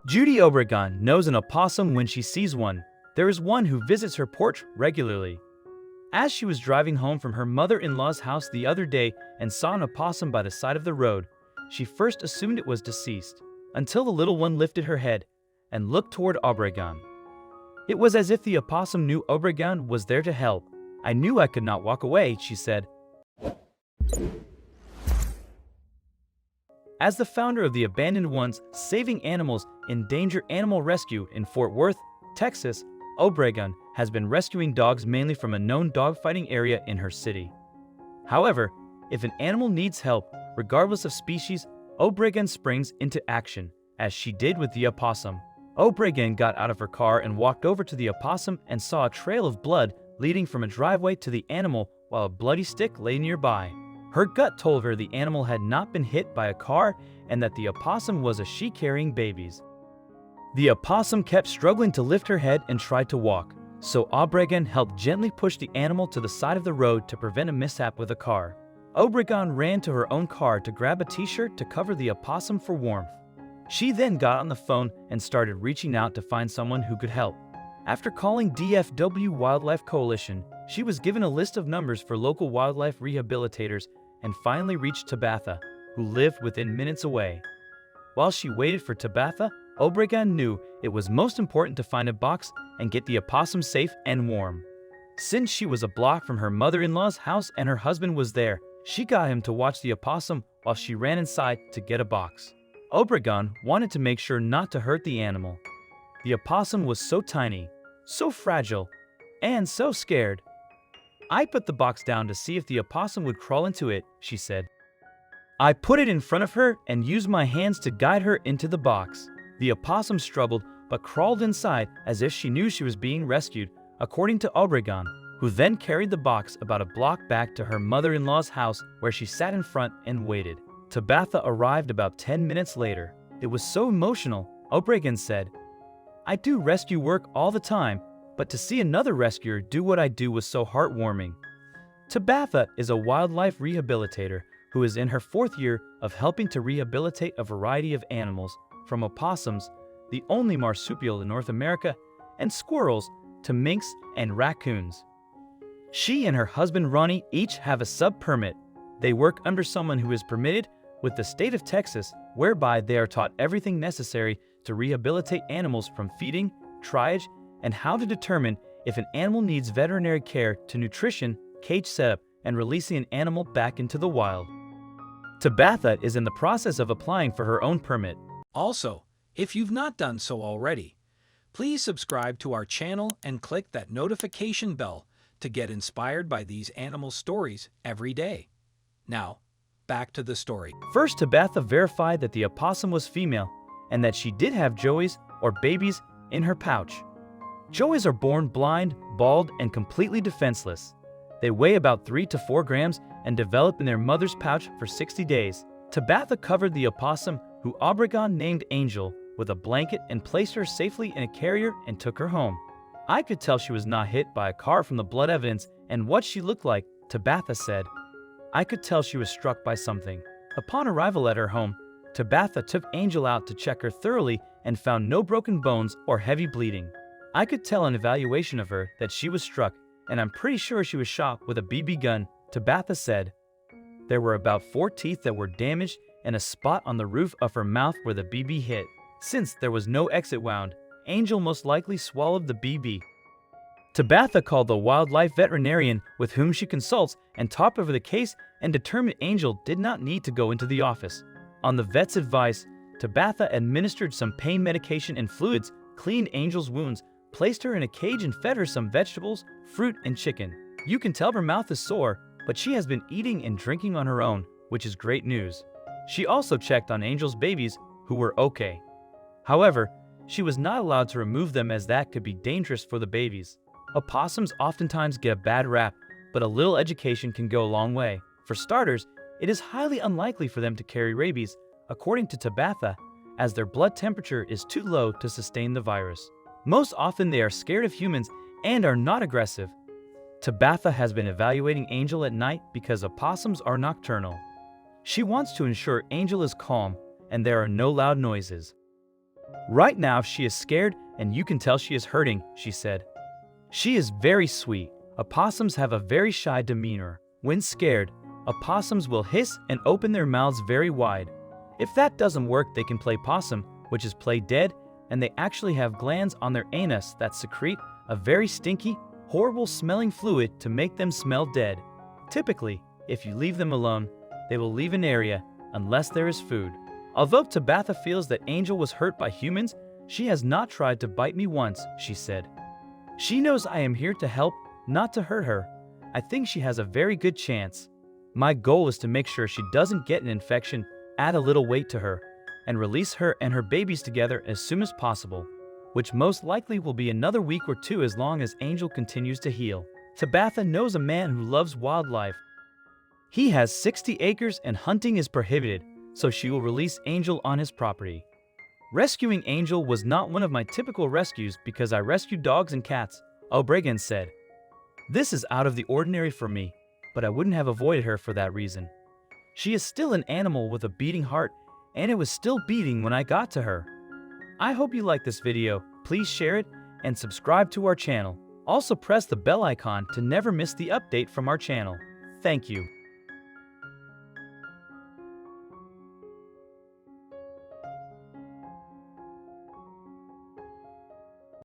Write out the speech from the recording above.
Judy Obregon knows an opossum when she sees one. There is one who visits her porch regularly. As she was driving home from her mother-in-law's house the other day and saw an opossum by the side of the road, she first assumed it was deceased, until the little one lifted her head and looked toward Obregon. It was as if the opossum knew Obregon was there to help. "I knew I could not walk away," she said. As the founder of the Abandoned Ones Saving Animals in Danger Animal Rescue in Fort Worth, Texas, Obregon has been rescuing dogs mainly from a known dogfighting area in her city. However, if an animal needs help, regardless of species, Obregon springs into action, as she did with the opossum. Obregon got out of her car and walked over to the opossum and saw a trail of blood leading from a driveway to the animal while a bloody stick lay nearby. Her gut told her the animal had not been hit by a car and that the opossum was a she carrying babies. The opossum kept struggling to lift her head and tried to walk, so Obregon helped gently push the animal to the side of the road to prevent a mishap with a car. Obregon ran to her own car to grab a t-shirt to cover the opossum for warmth. She then got on the phone and started reaching out to find someone who could help. After calling DFW Wildlife Coalition, she was given a list of numbers for local wildlife rehabilitators and finally reached Tabitha, who lived within minutes away. While she waited for Tabitha, Obregon knew it was most important to find a box and get the opossum safe and warm. Since she was a block from her mother-in-law's house and her husband was there, she got him to watch the opossum while she ran inside to get a box. Obregon wanted to make sure not to hurt the animal. The opossum was so tiny, so fragile, and so scared. "I put the box down to see if the opossum would crawl into it," she said. "I put it in front of her and used my hands to guide her into the box. The opossum struggled but crawled inside as if she knew she was being rescued," according to Obregon, who then carried the box about a block back to her mother-in-law's house where she sat in front and waited. Tabitha arrived about 10 minutes later. "It was so emotional," Obregon said. "I do rescue work all the time, but to see another rescuer do what I do was so heartwarming." Tabitha is a wildlife rehabilitator who is in her 4th year of helping to rehabilitate a variety of animals, from opossums, the only marsupial in North America, and squirrels, to minks and raccoons. She and her husband Ronnie each have a sub-permit. They work under someone who is permitted with the state of Texas, whereby they are taught everything necessary to rehabilitate animals, from feeding, triage, and how to determine if an animal needs veterinary care to nutrition, cage setup, and releasing an animal back into the wild. Tabitha is in the process of applying for her own permit. Also, if you've not done so already, please subscribe to our channel and click that notification bell to get inspired by these animal stories every day. Now, back to the story. First, Tabitha verified that the opossum was female and that she did have joeys, or babies, in her pouch. Joeys are born blind, bald, and completely defenseless. They weigh about 3 to 4 grams and develop in their mother's pouch for 60 days. Tabitha covered the opossum, who Obregon named Angel, with a blanket and placed her safely in a carrier and took her home. "I could tell she was not hit by a car from the blood evidence and what she looked like," Tabitha said. "I could tell she was struck by something." Upon arrival at her home, Tabitha took Angel out to check her thoroughly and found no broken bones or heavy bleeding. "I could tell an evaluation of her that she was struck, and I'm pretty sure she was shot with a BB gun," Tabitha said. There were about 4 teeth that were damaged and a spot on the roof of her mouth where the BB hit. Since there was no exit wound, Angel most likely swallowed the BB. Tabitha called the wildlife veterinarian with whom she consults and talked over the case and determined Angel did not need to go into the office. On the vet's advice, Tabitha administered some pain medication and fluids, cleaned Angel's wounds, placed her in a cage and fed her some vegetables, fruit, and chicken. You can tell her mouth is sore, but she has been eating and drinking on her own, which is great news. She also checked on Angel's babies, who were okay. However, she was not allowed to remove them as that could be dangerous for the babies. Opossums oftentimes get a bad rap, but a little education can go a long way. For starters, it is highly unlikely for them to carry rabies, according to Tabitha, as their blood temperature is too low to sustain the virus. Most often they are scared of humans and are not aggressive. Tabitha has been evaluating Angel at night because opossums are nocturnal. She wants to ensure Angel is calm and there are no loud noises. Right now she is scared and you can tell she is hurting, she said. She is very sweet. Opossums have a very shy demeanor. When scared, opossums will hiss and open their mouths very wide. If that doesn't work, they can play possum, which is play dead, and they actually have glands on their anus that secrete a very stinky, horrible smelling fluid to make them smell dead. Typically, if you leave them alone, they will leave an area unless there is food. Although Tabitha feels that Angel was hurt by humans, she has not tried to bite me once, she said. She knows I am here to help, not to hurt her. I think she has a very good chance. My goal is to make sure she doesn't get an infection, add a little weight to her, and release her and her babies together as soon as possible, which most likely will be another week or two as long as Angel continues to heal. Tabitha knows a man who loves wildlife. He has 60 acres and hunting is prohibited, so she will release Angel on his property. Rescuing Angel was not one of my typical rescues because I rescued dogs and cats, O'Brien said. This is out of the ordinary for me, but I wouldn't have avoided her for that reason. She is still an animal with a beating heart, and it was still beating when I got to her. I hope you like this video. Please share it and subscribe to our channel. Also press the bell icon to never miss the update from our channel. Thank you.